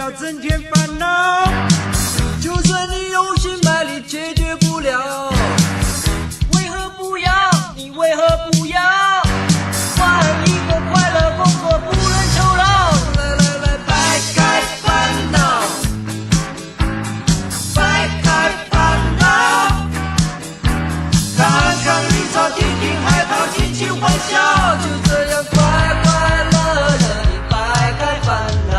要增添烦恼。就算你用心卖力，解决不了。为何不要？你为何不要？换一个快乐工作，不能酬劳。来来来，摆开烦恼，摆开烦恼。看看绿草，听听海涛，尽情欢笑，就这样快快乐乐地摆开烦恼。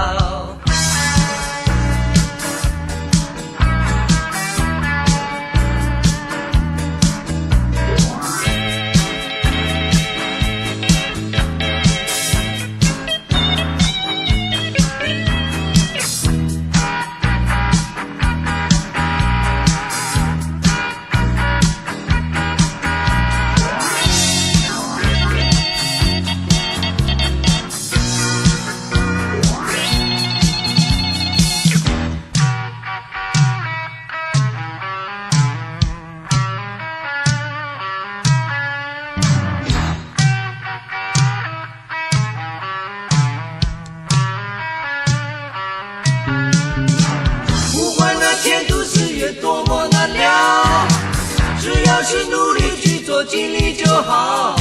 不管那前途事业多么难料，只要是努力去做，尽力就好。